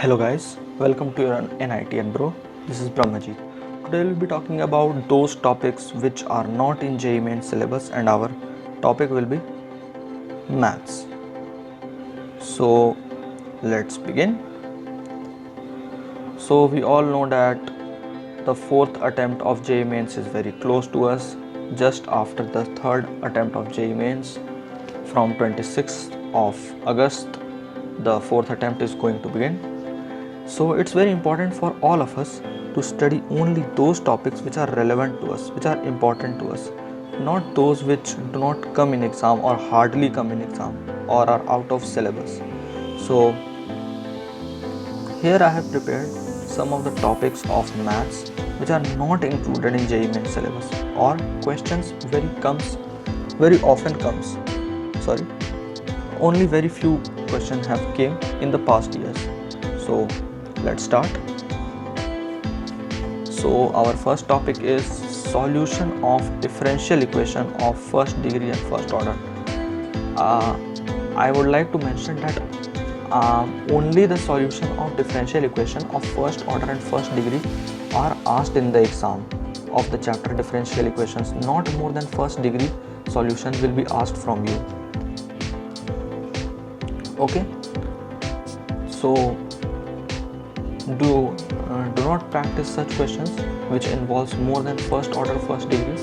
Hello guys, welcome to your NIT and Bro. This is Brahmaji. Today we'll be talking about those topics which are not in JEE main syllabus, and our topic will be maths. So let's begin. So we all know that the fourth attempt of JEE mains is very close to us, just after the third attempt of JEE mains. From 26th of August, the fourth attempt is going to begin. So it's very important for all of us to study only those topics which are relevant to us, which are important to us, not those which do not come in exam or hardly come in exam or are out of syllabus. So here I have prepared some of the topics of maths which are not included in JEE main syllabus, or questions very often comes. Only very few questions have came in the past years. So let's start. So our first topic is solution of differential equation of first degree and first order. I would like to mention that only the solution of differential equation of first order and first degree are asked in the exam of the chapter differential equations. Not more than first degree solution will be asked from you. Okay, so do not practice such questions which involves more than first order first degree.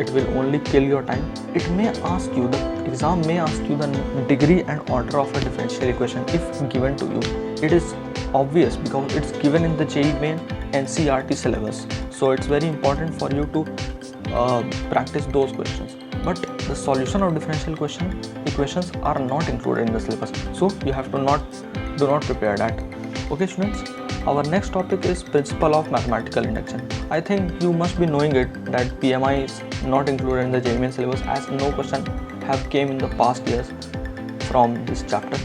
It will only kill your time. It may ask you, the exam may ask you the degree and order of a differential equation if given to you. It is obvious because it's given in the JEE main NCERT syllabus. So it's very important for you to practice those questions. But the solution of differential equations are not included in the syllabus. So you have to do not prepare that. Okay students, our next topic is principle of mathematical induction. I think you must be knowing it that PMI is not included in the JEE main syllabus, as no question have came in the past years from this chapter.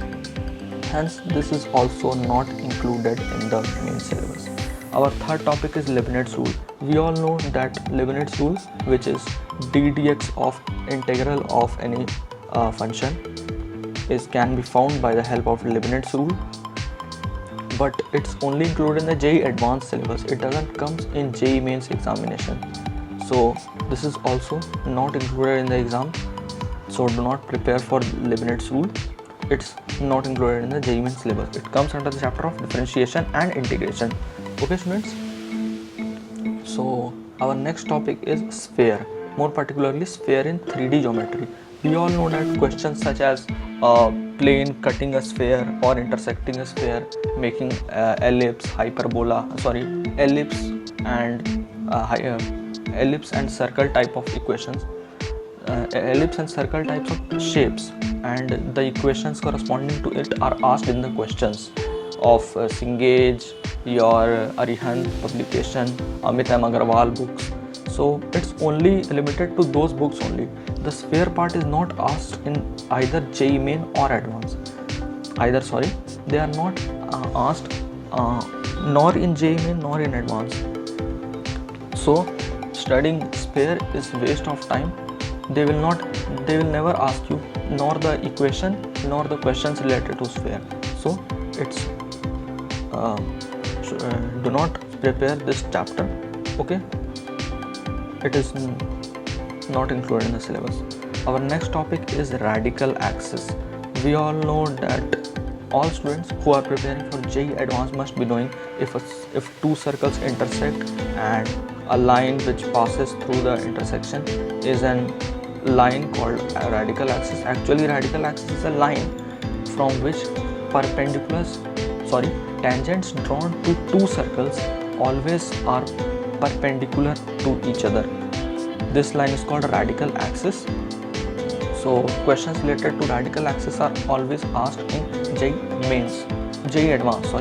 Hence this is also not included in the main syllabus. Our third topic is Leibniz rule. We all know that Leibniz rule, which is ddx of integral of any function, can be found by the help of Leibniz rule. But it's only included in the JEE advanced syllabus. It doesn't come in JEE mains examination. So this is also not included in the exam. So do not prepare for Leibniz rule. It's not included in the JEE mains syllabus. It comes under the chapter of differentiation and integration. Okay students. So our next topic is sphere, more particularly sphere in 3D geometry. We all know that questions such as plane cutting a sphere or intersecting a sphere, making ellipse and circle type of equations, ellipse and circle types of shapes, and the equations corresponding to it are asked in the questions of Cengage, your Arihant publication, Amit M. Agarwal books. So it's only limited to those books only. The sphere part is not asked in either JEE main or advanced. They are not asked nor in JEE main nor in advanced. So studying sphere is waste of time. They will never ask you nor the equation nor the questions related to sphere. So it's do not prepare this chapter. Okay, it is not included in the syllabus. Our next topic is radical axis. We all know that all students who are preparing for JEE advanced must be knowing if two circles intersect and a line which passes through the intersection is a line called a radical axis. Actually, radical axis is a line from which tangents drawn to two circles always are perpendicular to each other. This line is called a radical axis. So questions related to radical axis are always asked in JEE advanced,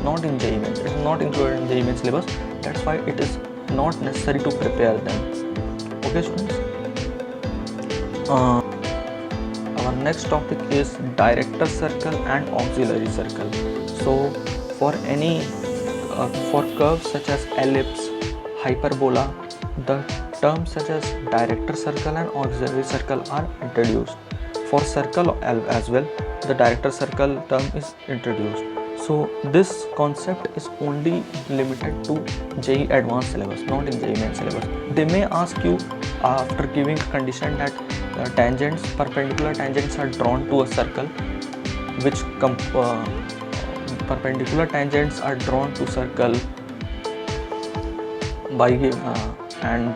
not in JEE mains. It is not included in JEE mains syllabus. That's why it is not necessary to prepare them. Okay students. Our next topic is director circle and auxiliary circle. So for curves such as ellipse, hyperbola, the terms such as director circle and auxiliary circle are introduced. For circle as well, the director circle term is introduced. So this concept is only limited to JEE Advanced syllabus, not in JEE Main syllabus. They may ask you after giving a condition that perpendicular tangents are drawn to a circle, which perpendicular tangents are drawn to circle by and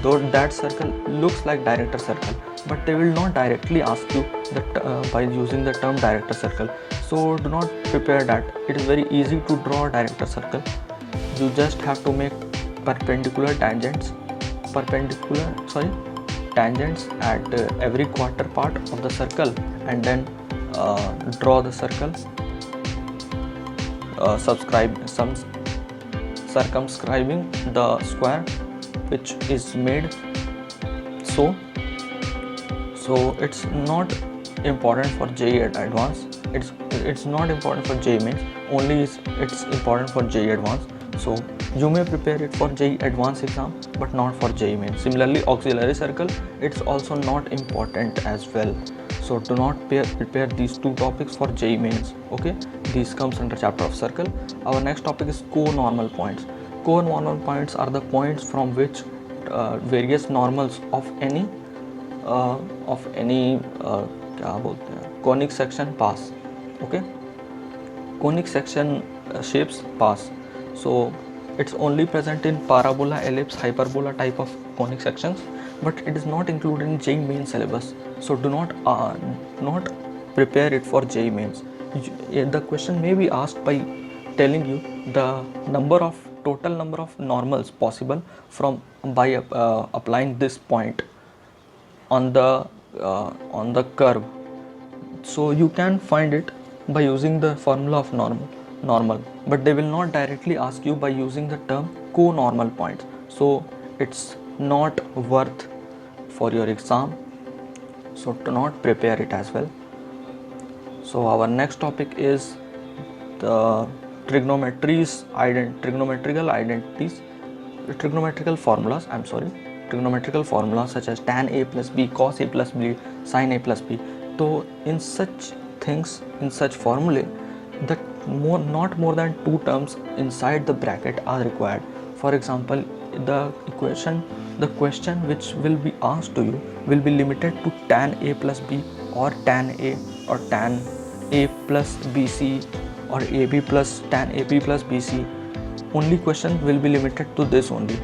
though that circle looks like director circle, but they will not directly ask you that by using the term director circle. So do not prepare that. It is very easy to draw a director circle. You just have to make tangents at every quarter part of the circle, and then draw the circle, circumscribing the square which is made. So it's not important for JEE Advanced. It's not important for JEE Mains. Only it's important for JEE Advanced. So you may prepare it for JEE Advanced exam, but not for JEE Mains. Similarly, auxiliary circle, it's also not important as well. So do not prepare these two topics for JEE Mains. Okay, these comes under chapter of circle. Our next topic is co-normal points. Co-normal points are the points from which various normals of any conic section pass. Okay, conic section shapes pass. So it's only present in parabola, ellipse, hyperbola type of conic sections, but it is not included in JEE Main syllabus. So do not prepare it for JEE Mains. The question may be asked by telling you the total number of normals possible by applying this point on the curve. So you can find it by using the formula of normal, but they will not directly ask you by using the term co-normal points. So it's not worth for your exam. So do not prepare it as well. So our next topic is the trigonometrical formulas such as tan A plus B, cos A plus B, sin A plus B. So in such things, in such formulae, not more than two terms inside the bracket are required. For example, the question which will be asked to you will be limited to tan A plus B, or tan A, or tan A plus BC, or AB plus tan AB plus BC. Only question will be limited to this only.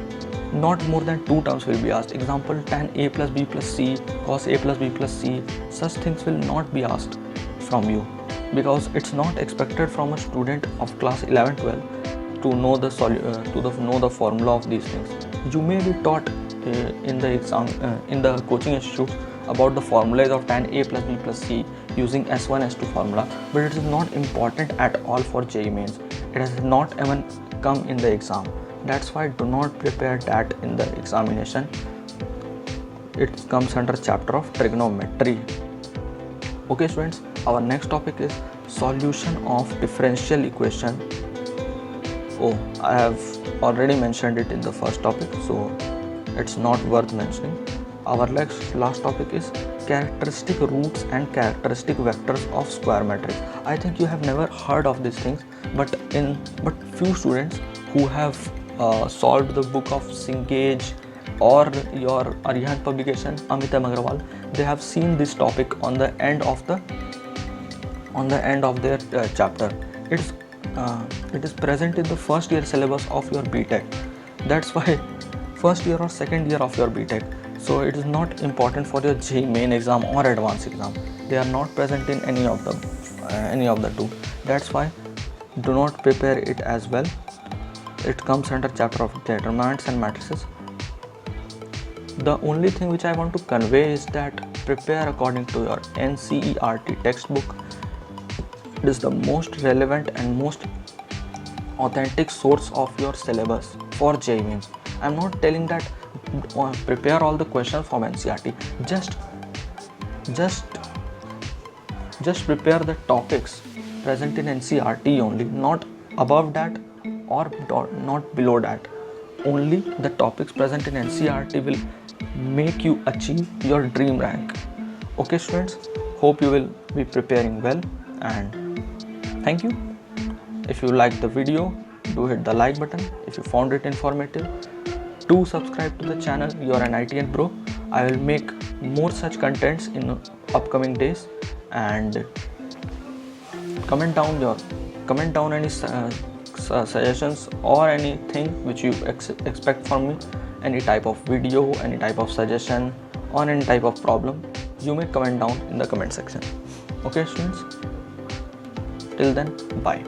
Not more than two terms will be asked. Example, tan A plus B plus C, cos A plus B plus C. Such things will not be asked from you, because it's not expected from a student of class 11-12 to know the formula of these things. You may be taught in the exam in the coaching institute about the formulas of tan A plus B plus C using S1 S2 formula, but it is not important at all for JEE Mains. It has not even come in the exam. That's why do not prepare that in the examination. It comes under chapter of trigonometry. Okay students, our next topic is solution of differential equation. I have already mentioned it in the first topic, so it's not worth mentioning. Our last topic is characteristic roots and characteristic vectors of square matrix. I think you have never heard of these things, but few students who have solved the book of Cengage or your Arihant publication, Amitabh Agrawal, they have seen this topic on the end of their chapter. It is present in the first year syllabus of your BTech. That's why first year or second year of your BTech. So it is not important for your JEE Main exam or advanced exam. They are not present in any of the two. That's why do not prepare it as well. It comes under chapter of determinants and matrices. The only thing which I want to convey is that prepare according to your NCERT textbook. It is the most relevant and most authentic source of your syllabus for JEE Mains. I am not telling that prepare all the questions from NCERT. Just prepare the topics present in NCERT only, not above that or not below that. Only the topics present in NCERT will make you achieve your dream rank. Okay students, hope you will be preparing well, and thank you. If you like the video, do hit the like button. If you found it informative, do subscribe to the channel. You're an ITN Pro. I will make more such contents in upcoming days, and comment down any suggestions or anything which you expect from me, any type of video, any type of suggestion, or any type of problem. You may comment down in the comment section. Okay students, till then, bye.